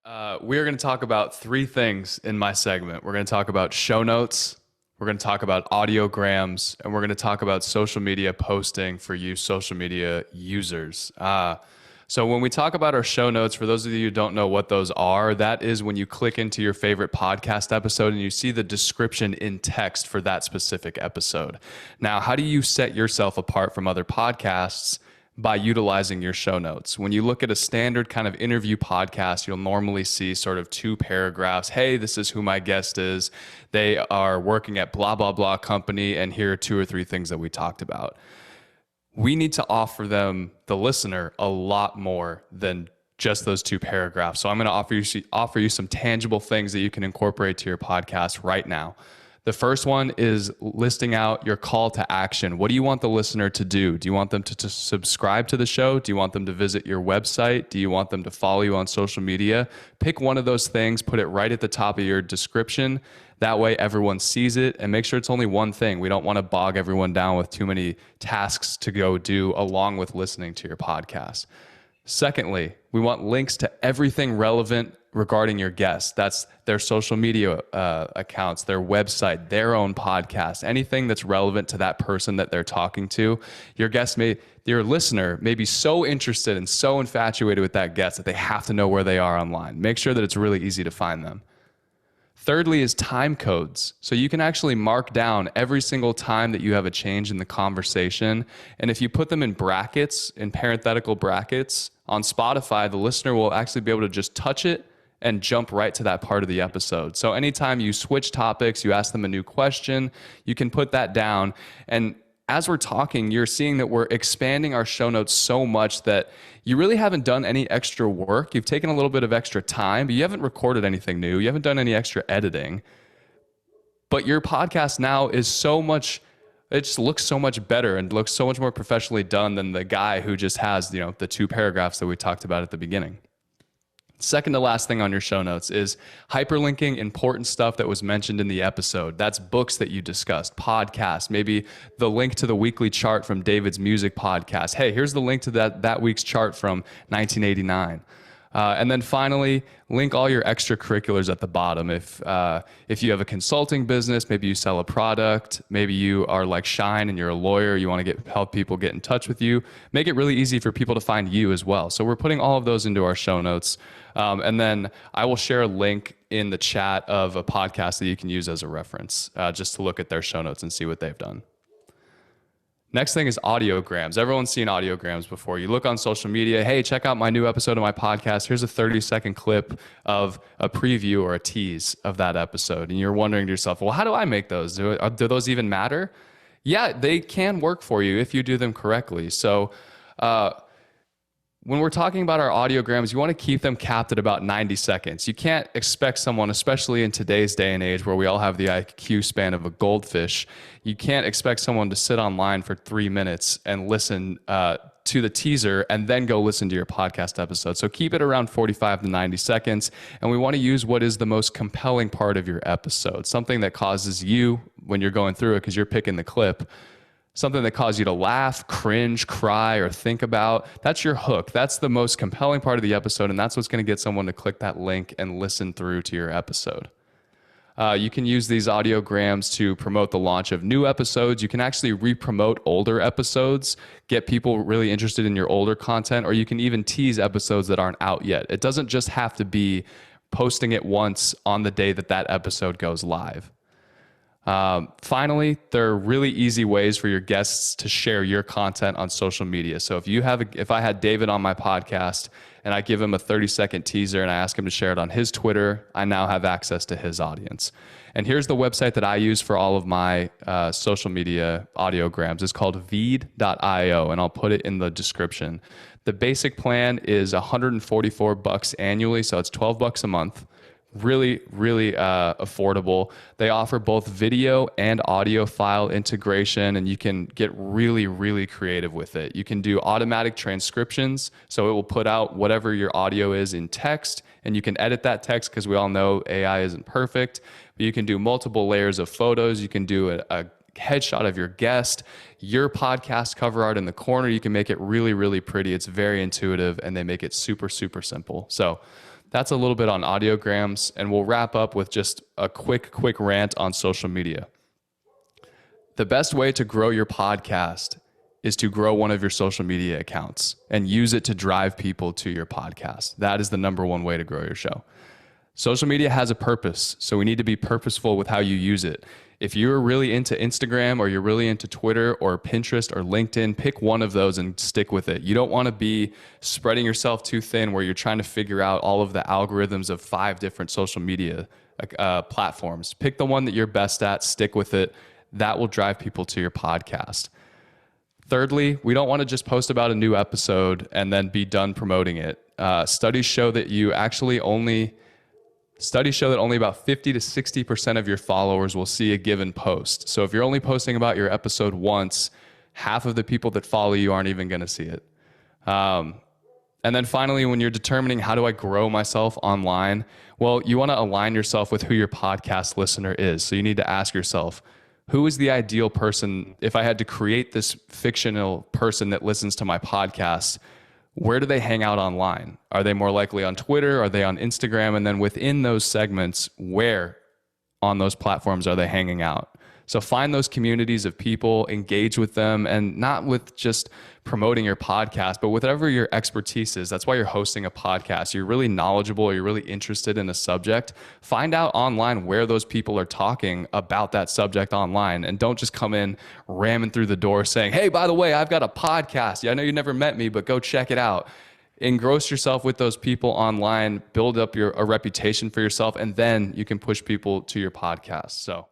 We are going to talk about three things in my segment. We're going to talk about show notes, we're going to talk about audiograms, and we're going to talk about social media posting for you social media users. So when we talk about our show notes, for those of you who don't know what those are, that is when you click into your favorite podcast episode and you see the description in text for that specific episode. Now, how do you set yourself apart from other podcasts? By utilizing your show notes. When you look at a standard kind of interview podcast, you'll normally see sort of two paragraphs. Hey, this is who my guest is. They are working at blah, blah, blah company, and here are two or three things that we talked about. We need to offer them, the listener, a lot more than just those two paragraphs. So I'm going to offer you some tangible things that you can incorporate to your podcast right now. The first one is listing out your call to action. What do you want the listener to do? Do you want them to subscribe to the show? Do you want them to visit your website? Do you want them to follow you on social media? Pick one of those things, put it right at the top of your description. That way everyone sees it, and make sure it's only one thing. We don't want to bog everyone down with too many tasks to go do along with listening to your podcast. Secondly, we want links to everything relevant regarding your guests. That's their social media accounts, their website, their own podcast, anything that's relevant to that person that they're talking to. Your listener may be so interested and so infatuated with that guest that they have to know where they are online. Make sure that it's really easy to find them. Thirdly is time codes. So you can actually mark down every single time that you have a change in the conversation. And if you put them in brackets, in parenthetical brackets, on Spotify, the listener will actually be able to just touch it and jump right to that part of the episode. So anytime you switch topics, you ask them a new question, you can put that down. And as we're talking, you're seeing that we're expanding our show notes so much that you really haven't done any extra work. You've taken a little bit of extra time, but you haven't recorded anything new. You haven't done any extra editing. But your podcast now is so much, it just looks so much better and looks so much more professionally done than the guy who just has, the two paragraphs that we talked about at the beginning. Second to last thing on your show notes is hyperlinking important stuff that was mentioned in the episode. That's books that you discussed, podcasts, maybe the link to the weekly chart from David's music podcast. Hey, here's the link to that week's chart from 1989. And then finally, link all your extracurriculars at the bottom. If you have a consulting business, maybe you sell a product, maybe you are like Shine and you're a lawyer, you want to help people get in touch with you, make it really easy for people to find you as well. So we're putting all of those into our show notes. And then I will share a link in the chat of a podcast that you can use as a reference, just to look at their show notes and see what they've done. Next thing is audiograms. Everyone's seen audiograms before. You look on social media, hey, check out my new episode of my podcast. Here's a 30-second clip of a preview or a tease of that episode. And you're wondering to yourself, well, how do I make those? Do those even matter? Yeah, they can work for you if you do them correctly. So when we're talking about our audiograms, you want to keep them capped at about 90 seconds. You can't expect someone, especially in today's day and age where we all have the IQ span of a goldfish, you can't expect someone to sit online for 3 minutes and listen to the teaser and then go listen to your podcast episode. So keep it around 45 to 90 seconds. And we want to use what is the most compelling part of your episode, something that causes you, when you're going through it because you're picking the clip, something that causes you to laugh, cringe, cry, or think about. That's your hook. That's the most compelling part of the episode, and that's what's going to get someone to click that link and listen through to your episode. You can use these audiograms to promote the launch of new episodes. You can actually re-promote older episodes, get people really interested in your older content, or you can even tease episodes that aren't out yet. It doesn't just have to be posting it once on the day that episode goes live. Finally, there are really easy ways for your guests to share your content on social media. So if I had David on my podcast and I give him a 30-second teaser and I ask him to share it on his Twitter, I now have access to his audience. And here's the website that I use for all of my social media audiograms. It's called veed.io, and I'll put it in the description. The basic plan is $144 annually, so it's $12 a month. Really, really affordable. They offer both video and audio file integration, and you can get really, really creative with it. You can do automatic transcriptions, so it will put out whatever your audio is in text, and you can edit that text because we all know AI isn't perfect. But you can do multiple layers of photos. You can do a headshot of your guest, your podcast cover art in the corner. You can make it really, really pretty. It's very intuitive, and they make it super, super simple. So That's a little bit on audiograms, and we'll wrap up with just a quick rant on social media. The best way to grow your podcast is to grow one of your social media accounts and use it to drive people to your podcast. That is the number one way to grow your show. Social media has a purpose, so we need to be purposeful with how you use it. If you're really into Instagram or you're really into Twitter or Pinterest or LinkedIn, pick one of those and stick with it. You don't want to be spreading yourself too thin where you're trying to figure out all of the algorithms of 5 different social media platforms. Pick the one that you're best at, stick with it. That will drive people to your podcast. Thirdly, we don't want to just post about a new episode and then be done promoting it. Studies show that only about 50 to 60% of your followers will see a given post. So if you're only posting about your episode once, half of the people that follow you aren't even going to see it. And then finally, when you're determining how do I grow myself online, well, you want to align yourself with who your podcast listener is. So you need to ask yourself, who is the ideal person? If I had to create this fictional person that listens to my podcast, where do they hang out online? Are they more likely on Twitter? Are they on Instagram? And then within those segments, where on those platforms are they hanging out? So find those communities of people, engage with them, and not with just promoting your podcast, but whatever your expertise is. That's why you're hosting a podcast. You're really knowledgeable, or you're really interested in a subject. Find out online where those people are talking about that subject online, and don't just come in ramming through the door saying, hey, by the way, I've got a podcast. Yeah, I know you never met me, but go check it out. Engross yourself with those people online, build up a reputation for yourself, and then you can push people to your podcast. So